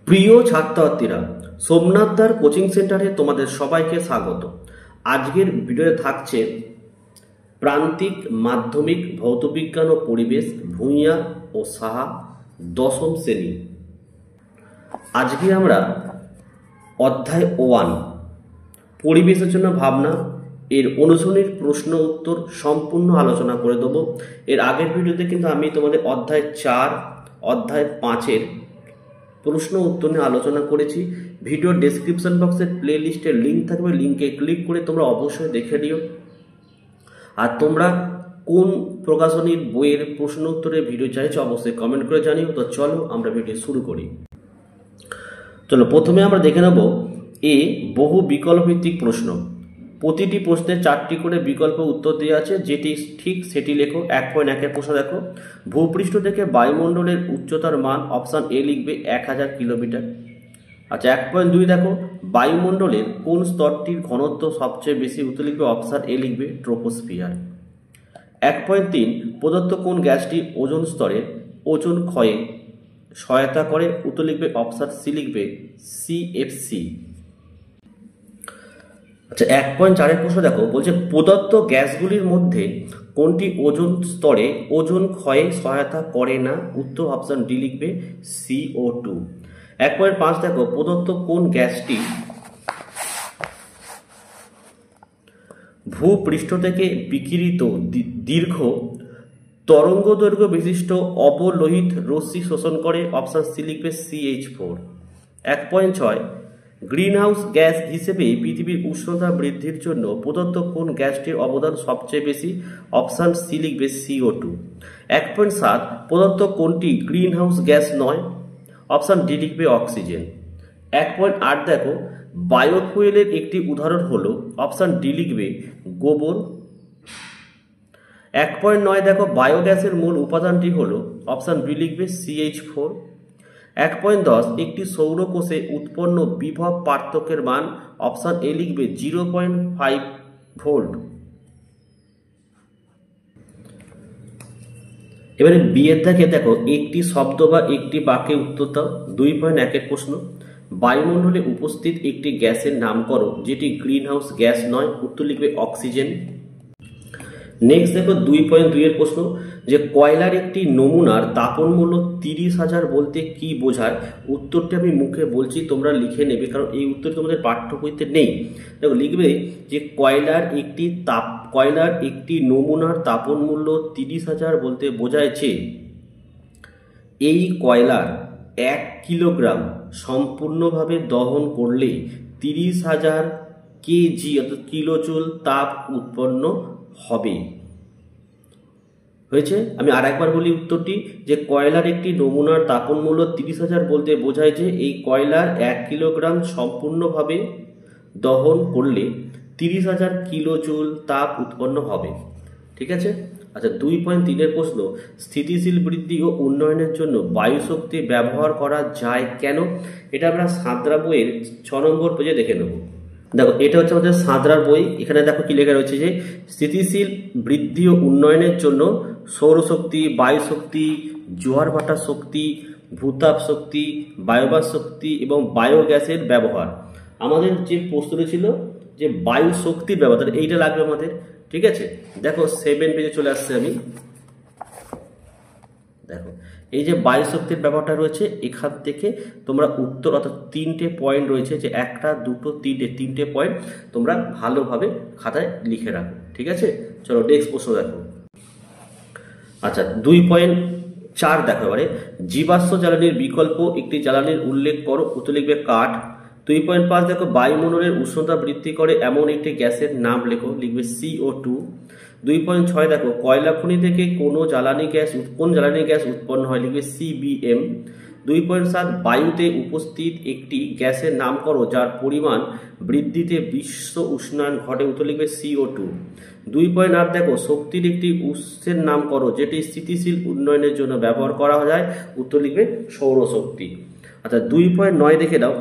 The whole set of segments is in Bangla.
প্রিয় ছাত্রছাত্রীরা, সোমনাথদার কোচিং সেন্টারে তোমাদের সবাইকে স্বাগত। আজকের ভিডিওতে থাকছে প্রান্তিক মাধ্যমিক ভৌতবিজ্ঞান ও পরিবেশ ভূঁইয়া ও সাহা দশম শ্রেণী। আজকে আমরা অধ্যায় 1 পরিবেশের জন্য ভাবনা এর অনুশীলনীর প্রশ্ন উত্তর সম্পূর্ণ আলোচনা করে দেব। এর আগের ভিডিওতে কিন্তু আমি তোমাদের অধ্যায় 4 অধ্যায় 5-এর প্রশ্ন উত্তর নিয়ে আলোচনা করেছি। ভিডিও ডেসক্রিপশন বক্সের প্লে লিস্টের লিঙ্ক থাকবে, লিঙ্কে ক্লিক করে তোমরা অবশ্যই দেখে নিও। আর তোমরা কোন প্রকাশনীর বইয়ের প্রশ্ন উত্তরের ভিডিও চাইছো অবশ্যই কমেন্ট করে জানিও। তো চলো আমরা ভিডিও শুরু করি। চলো প্রথমে আমরা দেখে নেব বহু বিকল্প ভিত্তিক প্রশ্ন। প্রতিটি প্রশ্নে 4টি করে বিকল্প উত্তর দেওয়া আছে, যেটি ঠিক সেটি লেখো। 1.1-এর প্রশ্ন দেখো, ভূপৃষ্ঠ থেকে বায়ুমণ্ডলের উচ্চতার মান অপশান এ লিখবে 1000 কিলোমিটার। আচ্ছা 1.2 দেখো, বায়ুমণ্ডলের কোন স্তরটির ঘনত্ব সবচেয়ে বেশি, উত্তর লিখবে অপশান এ লিখবে ট্রোপোস্ফিয়ার। 1.3 প্রদত্ত কোন গ্যাসটি ওজোন স্তরের ওজোন ক্ষয়ে সহায়তা করে, উত্তর লিখবে অপশান সি লিখবে সিএফসি। আচ্ছা 1.4-এর প্রশ্ন দেখো, বলছে প্রদত্ত গ্যাসগুলির মধ্যে কোনটি ওজোন স্তরে ওজোন ক্ষয়ে সহায়তা করে না, উত্তর অপশান ডি লিখবে CO2। 1.5 দেখো, প্রদত্ত কোন গ্যাসটি ভূপৃষ্ঠ থেকে বিকিরিত দীর্ঘ তরঙ্গ দৈর্ঘ্য বিশিষ্ট অবলোহিত রশ্মি শোষণ করে, অপশান সি লিখবে CH4। 1.6 গ্রিনহাউস গ্যাস হিসেবে পৃথিবীর উষ্ণতা বৃদ্ধির জন্য প্রদত্ত কোন গ্যাসটির অবদান সবচেয়ে বেশি, অপশান সি লিখবে CO2। 1.7 প্রদত্ত কোনটি গ্রিনহাউস গ্যাস নয়, অপশান ডি লিখবে অক্সিজেন। 1.8 দেখো, বায়োফুয়েলের একটি উদাহরণ হলো, অপশান ডি লিখবে গোবর। 1.9 দেখো, বায়োগ্যাসের মূল উপাদানটি হলো, অপশান বি লিখবে CH4। 1.10 একটি সৌরকোষে উৎপন্ন বিভব পার্থক্যের মান, অপশান এ লিখবে 0.5 ভোল্ট। এবারে বিয়ের দাগে দেখো, একটি শব্দ বা একটি বাক্যে উত্তর দাও। 2.1-এর প্রশ্ন, বায়ুমণ্ডলে উপস্থিত একটি গ্যাসের নাম করো যেটি গ্রিনহাউস গ্যাস নয়, উত্তর লিখবে অক্সিজেন। নেক্সট দেখো 2.2-এর প্রশ্ন, যে কয়লার একটি নমুনার তাপন মূল্য 30,000 বলতে কি বোঝায়, উত্তরটি আমি মুখে বলছি, তোমরা লিখে নেবে, কারণ এই উত্তর তোমাদের পাঠ্য বইতে নেই। দেখো লিখবে যে কয়লার একটি নমুনার তাপন মূল্য 30,000 বলতে বোঝাচ্ছে এই কয়লার 1 কিলোগ্রাম সম্পূর্ণভাবে দহন করলে 30,000 কেজি অর্থাৎ কিলোজুল তাপ উৎপন্ন হবে। হয়েছে? আমি আর একবার বলি উত্তরটি, যে কয়লার একটি নমুনার তাপন মূল্য 30,000 বলতে বোঝায় যে এই কয়লার 1 কিলোগ্রাম সম্পূর্ণভাবে দহন করলে 30,000 কিলোজুল তাপ উৎপন্ন হবে। ঠিক আছে? আচ্ছা 2.3-এর প্রশ্ন, স্থিতিশীল বৃদ্ধি ও উন্নয়নের জন্য বায়ু শক্তি ব্যবহার করা যায় কেন, এটা আমরা সাঁতরা বইয়ের 6 নম্বর পেজে দেখে নেব। দেখো এটা হচ্ছে আমাদের সাঁতরার বই। এখানে দেখো কি লেখা রয়েছে, যে স্থিতিশীল বৃদ্ধি ও উন্নয়নের জন্য সৌরশক্তি, বায়ু শক্তি, জোয়ার ভাটা শক্তি, ভূতাপ শক্তি, বায়োমাস শক্তি এবং বায়োগ্যাসের ব্যবহার। আমাদের যে প্রশ্নটি ছিল যে বায়ু শক্তির ব্যবহার, এইটা লাগবে আমাদের। ঠিক আছে, দেখো 7 পেজে চলে আসছে আমি। দেখো এই যে বায়ু শক্তির ব্যাপারটা রয়েছে, এখান থেকে তোমরা উত্তর অর্থাৎ 3টে পয়েন্ট রয়েছে, যে 1টা 2টো 3টে পয়েন্ট তোমরা ভালোভাবে খাতায় লিখে রাখো। ঠিক আছে, চলো নেক্সট প্রশ্ন দেখো। আচ্ছা 2.4 দেখো, এবারে জীবাশ্ম জ্বালানির বিকল্প একটি জ্বালানির উল্লেখ করো, উত্তর লিখবে কাঠ। 2.5 দেখো, বায়ুমণ্ডলের উষ্ণতা বৃদ্ধি করে এমন একটি গ্যাসের নাম লেখো, লিখবে CO2। 2.6 দেখো, কয়লা খনি থেকে কোন জ্বালানি গ্যাস উৎপন্ন হয়, লিখবে CBM। 2.7 বায়ুতে উপস্থিত একটি গ্যাসের নাম করো যার পরিমাণ বৃদ্ধিতে বিশ্ব উষ্ণায়ন ঘটে, উত্তর লিখবে CO2। 2.8 দেখো, শক্তির একটি উৎসের নাম করো যেটি স্থিতিশীল উন্নয়নের জন্য ব্যবহার করা যায়, উত্তর লিখবে সৌরশক্তি। আচ্ছা 2.9 দেখে দাও,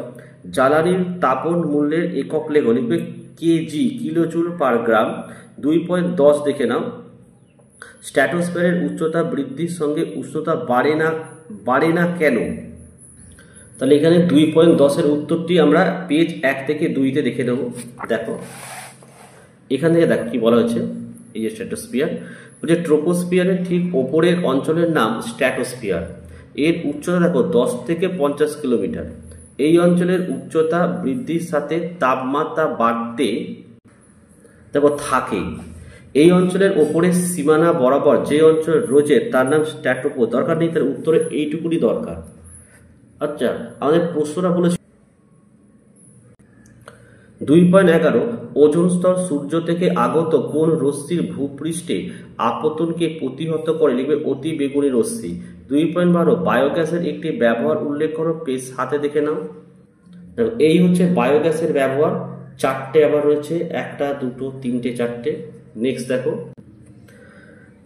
জ্বালানির তাপন মূল্যের একক লেখো, লিখবে কেজি কিলোজুল পার গ্রাম। 2.10 দেখে নাও, স্ট্র্যাটোস্ফিয়ারের উচ্চতা বৃদ্ধির সঙ্গে উষ্ণতা বাড়ে না কেন, তাহলে এখানে 2.10-এর উত্তরটি আমরা পেজ 1 থেকে 2-তে দেখে নেব। দেখো এখান থেকে দেখো কি বলা হচ্ছে, এই যে স্ট্র্যাটোস্ফিয়ার বলছে ট্রোপোস্ফিয়ারের ঠিক ওপরের অঞ্চলের নাম স্ট্র্যাটোস্ফিয়ার। এর উচ্চতা দেখো 10 থেকে 50 কিলোমিটার। এই অঞ্চলের উচ্চতা বৃদ্ধির সাথে তাপমাত্রা বাড়তে দেখো থাকে। এই অঞ্চলের ওপরের সীমানা বরাবর যে অঞ্চল রয়েছে তার নাম স্ট্র্যাটোপো। দরকার নেই, তার উত্তরে এইটুকুনি দরকার। আচ্ছা, আমাদের প্রশ্নটা বলেছে 2.11 ওজোন স্তর সূর্য থেকে আগত কোন রশ্মির ভূপৃষ্ঠে আপতনকে প্রতিহত করে, লিখবে অতি বেগুনি রশ্মি। 2.12 বায়োগ্যাসের একটি ব্যবহার উল্লেখ করো, পেজ হাতে দেখে নাও। এই হচ্ছে বায়োগ্যাসের ব্যবহার, 4টে আবার রয়েছে, 1, 2, 3, 4টে। নেক্সট দেখো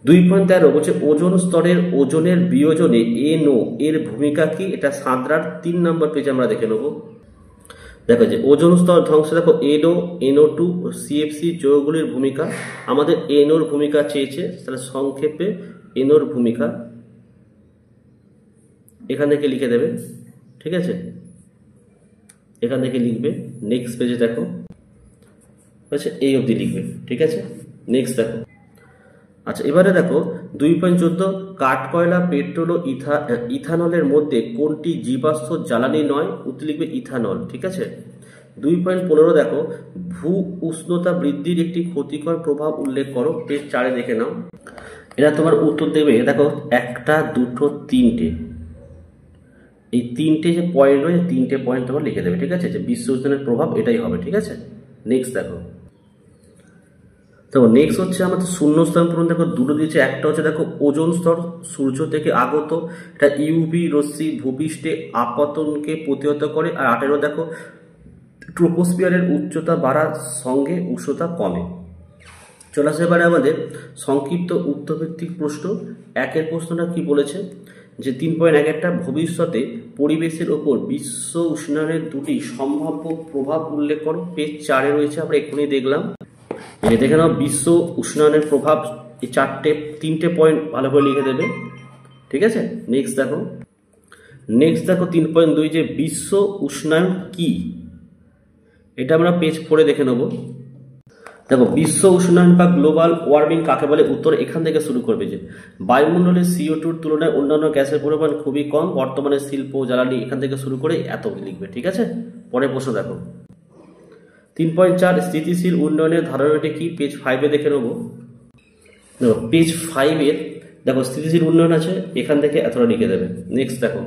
2.13 বলছে ওজোন স্তরের ওজনের বিয়োজনে NO এর ভূমিকা কি, এটা সাঁতরার 3 নম্বর পেজে আমরা দেখে নেব। দেখো যে ওজোন স্তর ধ্বংসে দেখো NO, NO2, CFC যৌগগুলির ভূমিকা। আমাদের NOর ভূমিকা চেয়েছে, তাহলে সংক্ষেপে NOর ভূমিকা এখান থেকে লিখে দেবে, ঠিক আছে, এখান থেকে লিখবে। নেক্সট পেজে দেখো, আচ্ছা এই অবধি লিখবে, ঠিক আছে। নেক্সট দেখো, আচ্ছা এবারে দেখো 2.14 কাঠ, কয়লা, পেট্রোল ও ইথানলের মধ্যে কোনটি জীবাশ্ম জ্বালানি নয়, উত্তর লিখবে ইথানল, ঠিক আছে। 2.15 দেখো ভূ উষ্ণতা বৃদ্ধির একটি ক্ষতিকর প্রভাব উল্লেখ করো, পেজ 4-এ দেখে নাও। এরা তোমার উত্তর দেবে, দেখো 1, 2, 3টে, এই 3টে যে পয়েন্ট রয়েছে 3টে পয়েন্ট তোমার লিখে দেবে, ঠিক আছে, যে বিশ্ব উষ্ণায়নের প্রভাব এটাই হবে, ঠিক আছে। নেক্সট দেখো, তো নেক্সট হচ্ছে আমাদের শূন্যস্থান পূরণ। দেখো দুটো দিয়েছে, একটা হচ্ছে দেখো ওজোন স্তর সূর্য থেকে আগত, এটা ইউভি রশ্মি ভূপৃষ্ঠে আপতনকে প্রতিহত করে। আর 18 দেখো ট্রোপোস্ফিয়ারের উচ্চতা বাড়ার সঙ্গে উষ্ণতা কমে। চলে আসে এবারে আমাদের সংক্ষিপ্ত উত্তরভিত্তিক প্রশ্ন। 1-এর প্রশ্নটা কি বলেছে, যে 3.1 ভবিষ্যতে পরিবেশের ওপর বিশ্ব উষ্ণায়নের দুটি সম্ভাব্য প্রভাব উল্লেখ করো, পেজ 4-এ রয়েছে, আমরা এক্ষুনি দেখলাম। দেখে নাও বিশ্ব উষ্ণায়নের প্রভাব, এই 3টে পয়েন্ট ভালো করে লিখে দেবে, ঠিক আছে। নেক্সট দেখো 3.2 যে বিশ্ব উষ্ণায়ন কি, এটা আমরা পেজ 4-এ দেখে নেব। দেখো বিশ্ব উষ্ণায়ন বা গ্লোবাল ওয়ার্মিং কাকে বলে, উত্তর এখান থেকে শুরু করবে, যে বায়ুমণ্ডলে CO2-র তুলনায় অন্যান্য গ্যাসের পরিমাণ খুবই কম, বর্তমানে শিল্প জ্বালানি, এখান থেকে শুরু করে এত লিখবে, ঠিক আছে। পরের প্রশ্ন দেখো 3.4 স্থিতিশীল উন্নয়নের ধারণাটি কি, পেজ 5-এ দেখে নেব। দেখো পেজ 5-এর দেখো স্থিতিশীল উন্নয়ন আছে, এখান থেকে এতটা লিখে দেবে। নেক্সট দেখো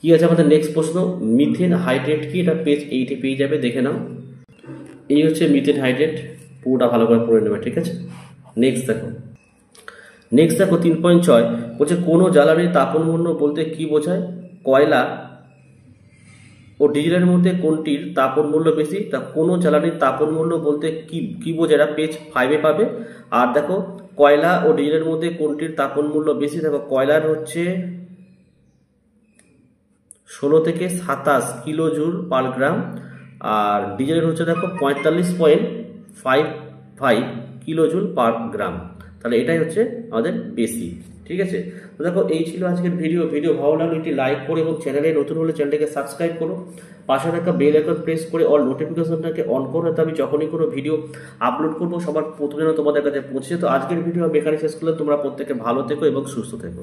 কি আছে আমাদের নেক্সট প্রশ্ন, মিথেন হাইড্রেট কি, এটা পেজ 8-এ পেয়ে যাবে, দেখে নাও। এই হচ্ছে মিথেন হাইড্রেট, পুরোটা ভালো করে পড়ে নেবে, ঠিক আছে। নেক্সট দেখো 3.6 বলছে কোনো জ্বালানির তাপন মূল্য বলতে কি বোঝায়, কয়লা ও ডিজেলের মধ্যে কোনটির তাপন মূল্য বেশি, তা কোনো জ্বালানির তাপন মূল্য বলতে কি বোঝায়, এটা পেজ 5-এ পাবে। আর দেখো কয়লা ও ডিজেলের মধ্যে কোনটির তাপন মূল্য বেশি, দেখো কয়লার হচ্ছে 16 থেকে 27 কিলো জুল পার গ্রাম, আর ডিজেলের হচ্ছে দেখো 45.55 কিলো জুল পার গ্রাম। তাহলে এটাই হচ্ছে আমাদের বেশি, ঠিক আছে। তো দেখো এই ছিল আজকের ভিডিও ভালো লাগলে একটি লাইক করো এবং চ্যানেলে নতুন হলে চ্যানেলটাকে সাবস্ক্রাইব করো, পাশে থাকা বেল আইকন প্রেস করে অল নোটিফিকেশনটাকে অন করো, তাতে আমি যখনই কোনো ভিডিও আপলোড করবো সবার প্রথমে তোমাদের কাছে পৌঁছে। তো আজকের ভিডিও আমি এখানে শেষ করলে, তোমরা প্রত্যেকে ভালো থেকো এবং সুস্থ থেকো।